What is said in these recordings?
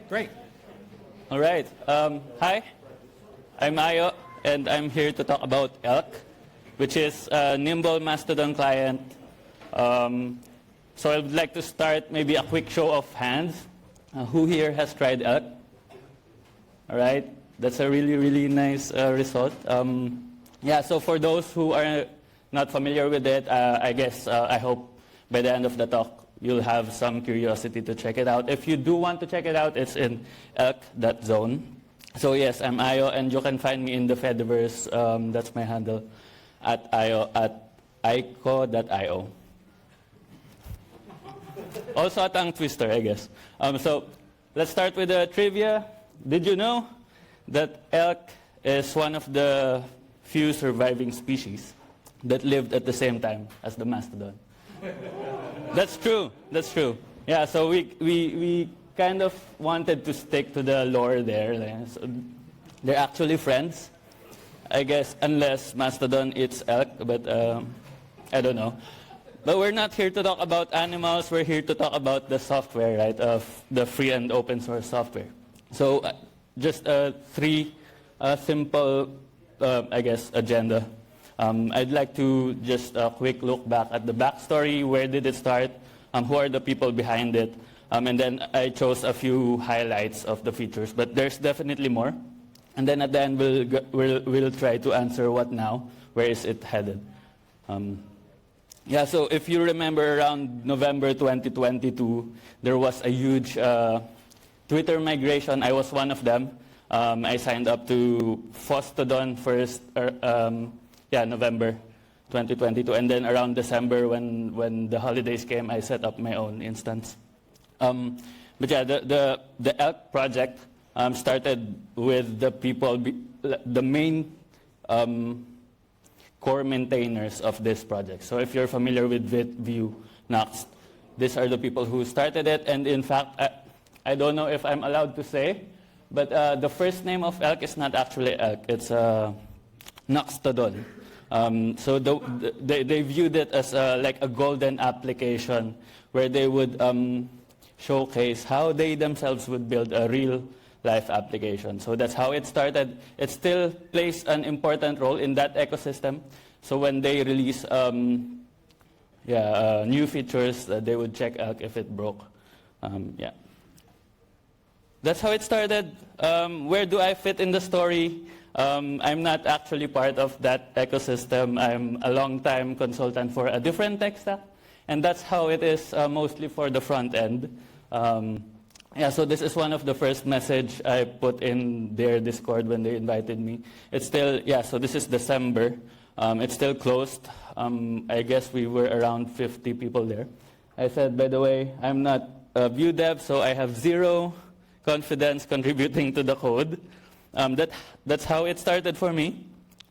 Great. All right. Hi, I'm Ayo, and I'm here to talk about Elk, which is a Nimble Mastodon client. So I would like to start maybe a quick show of hands. Who here has tried Elk? All right. That's a really, really nice result. Yeah, so for those who are not familiar with it, I hope by the end of the talk, you'll have some curiosity to check it out. If you do want to check it out, it's in elk.zone. So yes, I'm Ayo, and you can find me in the Fediverse. That's my handle, at ico.io. Also at Tongue Twister, I guess. So let's start with the trivia. Did you know that elk is one of the few surviving species that lived at the same time as the mastodon? That's true. That's true. Yeah, so we kind of wanted to stick to the lore there. So they're actually friends, I guess, unless Mastodon eats elk, but I don't know. But we're not here to talk about animals. We're here to talk about the software, right, of the free and open source software. So just three simple, agenda. I'd like to just a quick look back at the backstory. Where did it start? Who are the people behind it? And then I chose a few highlights of the features, but there's definitely more. And then at the end, we'll try to answer what now? Where is it headed? Yeah, so if you remember around November 2022, there was a huge Twitter migration. I was one of them. I signed up to FOSDEM first. November 2022, and then around December when the holidays came, I set up my own instance. But yeah, the Elk project started with the people, the main core maintainers of this project. So if you're familiar with Vite, Vue, Nuxt, these are the people who started it. And in fact, I don't know if I'm allowed to say, but the first name of Elk is not actually Elk. It's Mastodon. So they viewed it as like a golden application where they would showcase how they themselves would build a real-life application. So that's how it started. It still plays an important role in that ecosystem. So when they release new features, they would check out if it broke. That's how it started. Where do I fit in the story? I'm not actually part of that ecosystem. I'm a long-time consultant for a different tech stack, and that's how it is mostly for the front end. So this is one of the first message I put in their Discord when they invited me. It's still, so this is December. It's still closed. I guess we were around 50 people there. I said, by the way, I'm not a Vue dev, so I have zero confidence contributing to the code. That's how it started for me.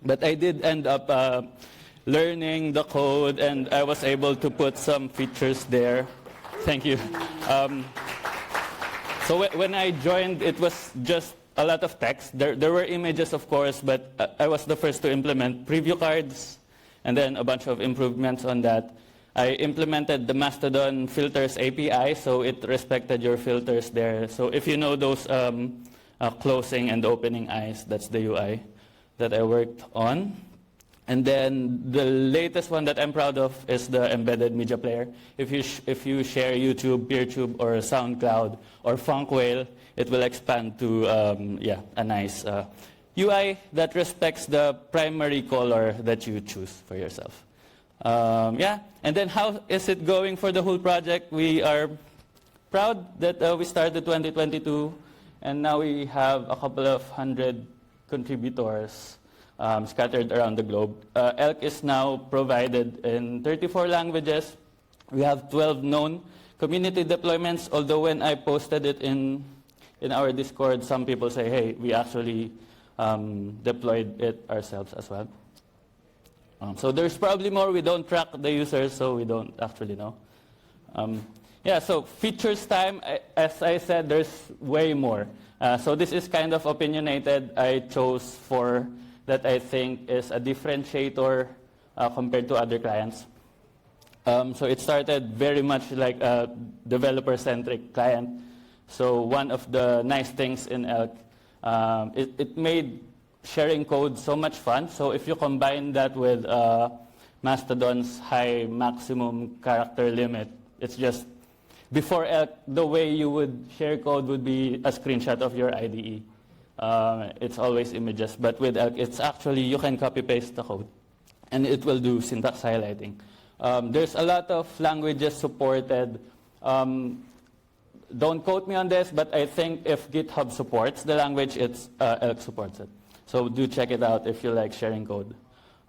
But I did end up learning the code, and I was able to put some features there. Thank you. So when I joined, it was just a lot of text. There were images, of course, but I was the first to implement preview cards, and then a bunch of improvements on that. I implemented the Mastodon filters API, so it respected your filters there. So if you know those closing and opening eyes, that's the UI that I worked on. And then the latest one that I'm proud of is the embedded media player. If you share YouTube, PeerTube, or SoundCloud, or Funkwhale, it will expand to a nice UI that respects the primary color that you choose for yourself. And then how is it going for the whole project? We are proud that we started 2022, and now we have a couple of hundred contributors scattered around the globe. Elk is now provided in 34 languages. We have 12 known community deployments, although when I posted it in our Discord, some people say, hey, we actually deployed it ourselves as well. So there's probably more. We don't track the users, so we don't actually know. So features time, as I said, there's way more. So this is kind of opinionated. I chose 4 that I think is a differentiator compared to other clients. So it started very much like a developer-centric client. So one of the nice things in Elk, it made sharing code so much fun. So if you combine that with Mastodon's high maximum character limit, it's just, before Elk, the way you would share code would be a screenshot of your IDE. It's always images, but with Elk, it's actually, you can copy-paste the code, and it will do syntax highlighting. There's a lot of languages supported. Don't quote me on this, but I think if GitHub supports the language, Elk supports it. So do check it out if you like sharing code.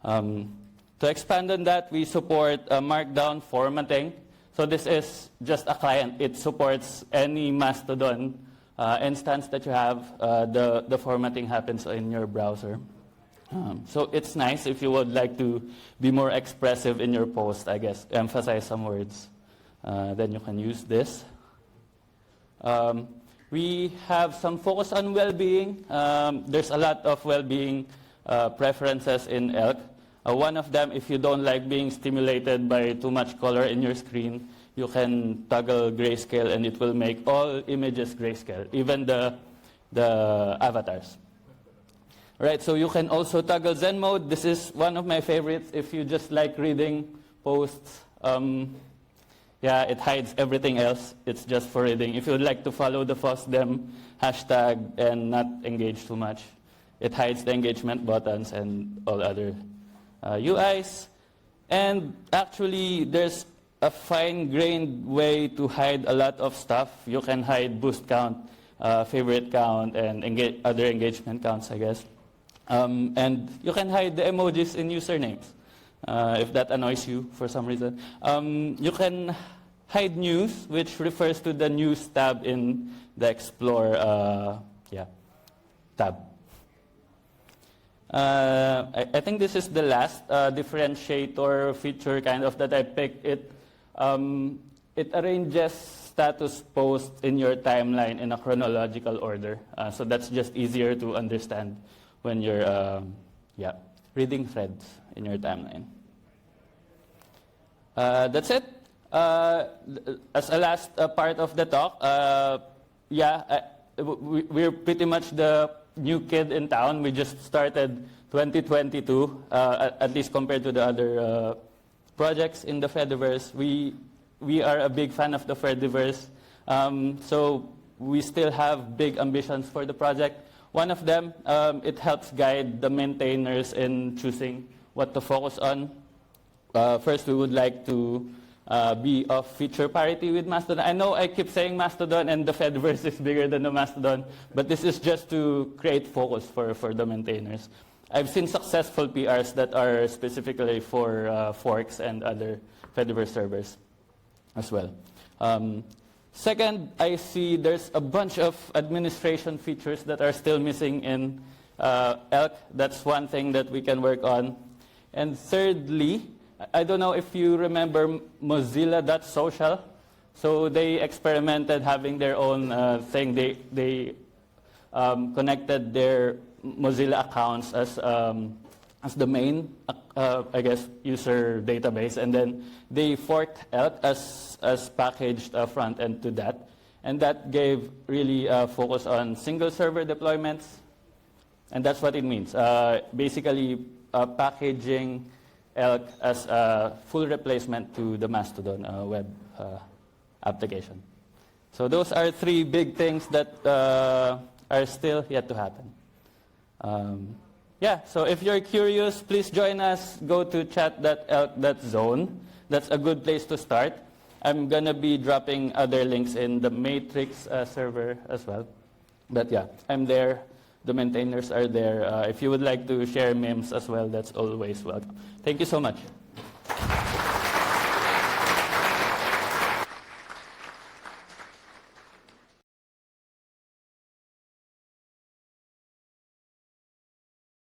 To expand on that, we support markdown formatting. So this is just a client. It supports any Mastodon instance that you have. The formatting happens in your browser. So it's nice if you would like to be more expressive in your post, I guess, emphasize some words. Then you can use this. We have some focus on well-being. There's a lot of well-being preferences in Elk. One of them, if you don't like being stimulated by too much color in your screen, you can toggle grayscale and it will make all images grayscale, even the avatars. Right, so you can also toggle Zen mode. This is one of my favorites if you just like reading posts. Yeah, it hides everything else. It's just for reading. If you would like to follow the FOSDEM hashtag and not engage too much, it hides the engagement buttons and all other UIs. And actually, there's a fine-grained way to hide a lot of stuff. You can hide boost count, favorite count, and other engagement counts, I guess. And you can hide the emojis in usernames. If that annoys you for some reason. You can hide news, which refers to the news tab in the Explore tab. I think this is the last differentiator feature kind of that I picked. It arranges status posts in your timeline in a chronological order. So that's just easier to understand when you're reading threads in your timeline. That's it. As a last part of the talk, we're pretty much the new kid in town. We just started 2022, at least compared to the other projects in the Fediverse. We are a big fan of the Fediverse, so we still have big ambitions for the project. One of them, it helps guide the maintainers in choosing what to focus on. First, we would like to be of feature parity with Mastodon. I know I keep saying Mastodon and the Fediverse is bigger than the Mastodon, but this is just to create focus for the maintainers. I've seen successful PRs that are specifically for forks and other Fediverse servers as well. Second, I see there's a bunch of administration features that are still missing in Elk. That's one thing that we can work on. And thirdly, I don't know if you remember Mozilla.social. So they experimented having their own thing. They connected their Mozilla accounts as the main, I guess, user database. And then they forked Elk as packaged front end to that. And that gave really focus on single server deployments. And that's what it means. Basically, packaging Elk as a full replacement to the Mastodon web application. So those are three big things that are still yet to happen. So if you're curious, please join us. Go to chat.elk.zone. That's a good place to start. I'm going to be dropping other links in the Matrix server as well. But yeah, I'm there. The maintainers are there. If you would like to share memes as well, that's always welcome. Thank you so much.